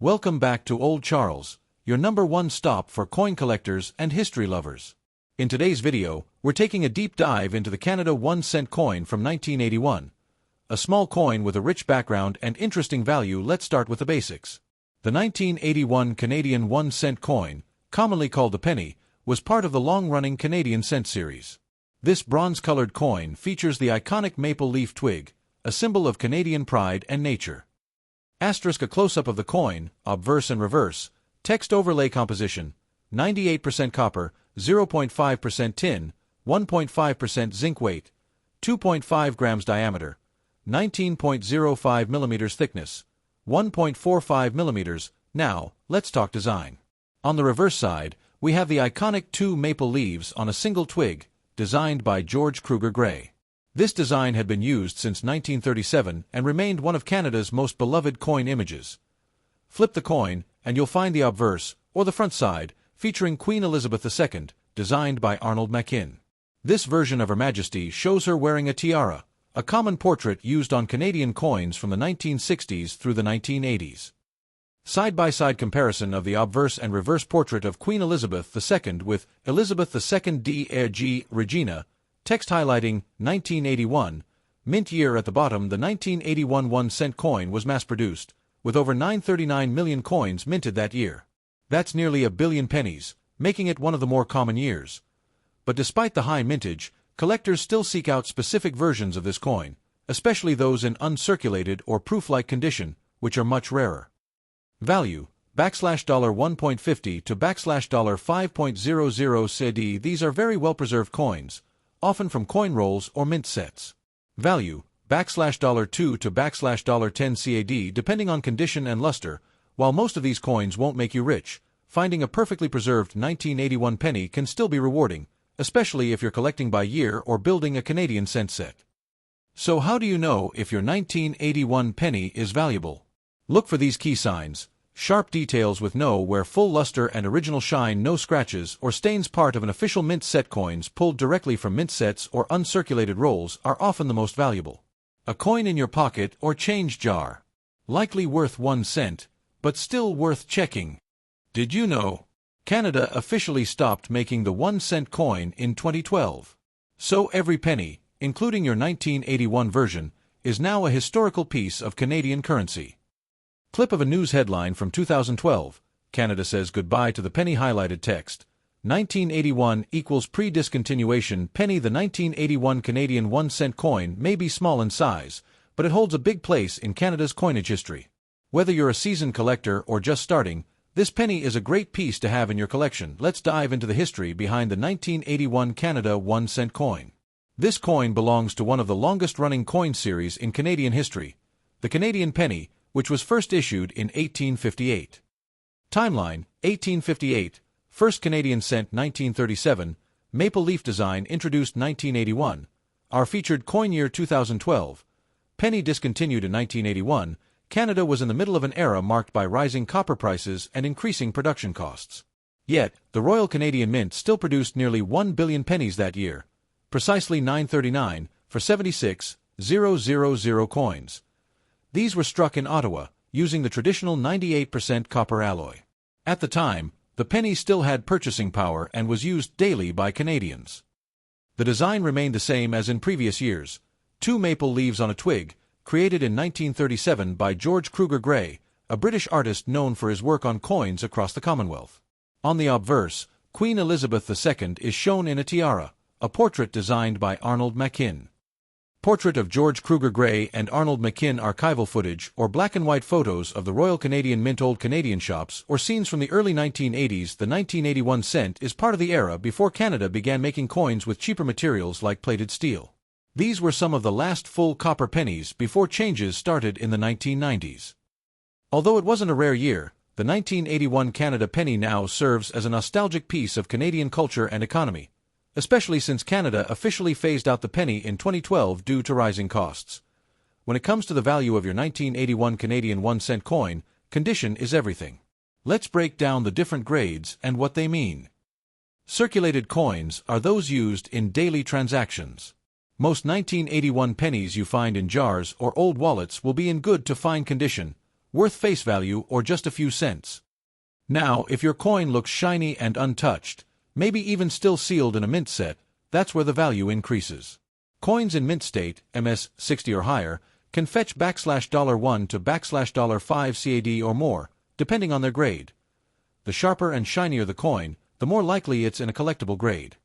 Welcome back to Old Charles, your #1 stop for coin collectors and history lovers. In today's video, we're taking a deep dive into the Canada 1-cent coin from 1981. A small coin with a rich background and interesting value. Let's start with the basics. The 1981 Canadian 1-cent coin, commonly called the penny, was part of the long-running Canadian cent series. This bronze-colored coin features the iconic maple leaf twig, a symbol of Canadian pride and nature. Asterisk: a close-up of the coin, obverse and reverse, text overlay composition, 98% copper, 0.5% tin, 1.5% zinc weight, 2.5 grams diameter, 19.05 millimeters thickness, 1.45 millimeters. Now, let's talk design. On the reverse side, we have the iconic two maple leaves on a single twig, designed by George Kruger Gray. This design had been used since 1937 and remained one of Canada's most beloved coin images. Flip the coin, and you'll find the obverse, or the front side, featuring Queen Elizabeth II, designed by Arnold Machin. This version of Her Majesty shows her wearing a tiara, a common portrait used on Canadian coins from the 1960s through the 1980s. Side-by-side comparison of the obverse and reverse portrait of Queen Elizabeth II with Elizabeth II d. Regina, text highlighting 1981, mint year at the bottom. The 1981 1-cent coin was mass-produced, with over 939 million coins minted that year. That's nearly a billion pennies, making it one of the more common years. But despite the high mintage, collectors still seek out specific versions of this coin, especially those in uncirculated or proof-like condition, which are much rarer. Value: $1.50 to $5.00 CD. These are very well-preserved coins, often from coin rolls or mint sets. Value: $2 to $10 CAD depending on condition and luster. While most of these coins won't make you rich, finding a perfectly preserved 1981 penny can still be rewarding, especially if you're collecting by year or building a Canadian cent set. So how do you know if your 1981 penny is valuable? Look for these key signs: sharp details with no wear, full luster and original shine, no scratches or stains. Part of an official mint set. Coins pulled directly from mint sets or uncirculated rolls are often the most valuable. A coin in your pocket or change jar. Likely worth 1 cent, but still worth checking. Did you know? Canada officially stopped making the 1-cent coin in 2012. So every penny, including your 1981 version, is now a historical piece of Canadian currency. Clip of a news headline from 2012. Canada says goodbye to the penny. Highlighted text. 1981 equals pre-discontinuation penny. The 1981 Canadian 1-cent coin may be small in size, but it holds a big place in Canada's coinage history. Whether you're a seasoned collector or just starting, this penny is a great piece to have in your collection. Let's dive into the history behind the 1981 Canada 1-cent coin. This coin belongs to one of the longest-running coin series in Canadian history, the Canadian penny, which was first issued in 1858. Timeline: 1858, first Canadian cent 1937, maple leaf design introduced 1981, our featured coin year 2012, penny discontinued in 1981. Canada was in the middle of an era marked by rising copper prices and increasing production costs. Yet, the Royal Canadian Mint still produced nearly 1 billion pennies that year, precisely 939, for 76,000 coins. These were struck in Ottawa, using the traditional 98% copper alloy. At the time, the penny still had purchasing power and was used daily by Canadians. The design remained the same as in previous years: two maple leaves on a twig, created in 1937 by George Kruger Gray, a British artist known for his work on coins across the Commonwealth. On the obverse, Queen Elizabeth II is shown in a tiara, a portrait designed by Arnold Machin. Portrait of George Kruger Gray and Arnold Machin. Archival footage or black-and-white photos of the Royal Canadian Mint. Old Canadian shops or scenes from the early 1980s. The 1981 cent is part of the era before Canada began making coins with cheaper materials like plated steel. These were some of the last full copper pennies before changes started in the 1990s. Although it wasn't a rare year, the 1981 Canada penny now serves as a nostalgic piece of Canadian culture and economy, especially since Canada officially phased out the penny in 2012 due to rising costs. When it comes to the value of your 1981 Canadian 1-cent coin, condition is everything. Let's break down the different grades and what they mean. Circulated coins are those used in daily transactions. Most 1981 pennies you find in jars or old wallets will be in good to fine condition, worth face value or just a few cents. Now, if your coin looks shiny and untouched, maybe even still sealed in a mint set, that's where the value increases. Coins in mint state, MS 60 or higher, can fetch $1 to $5 CAD or more, depending on their grade. The sharper and shinier the coin, the more likely it's in a collectible grade.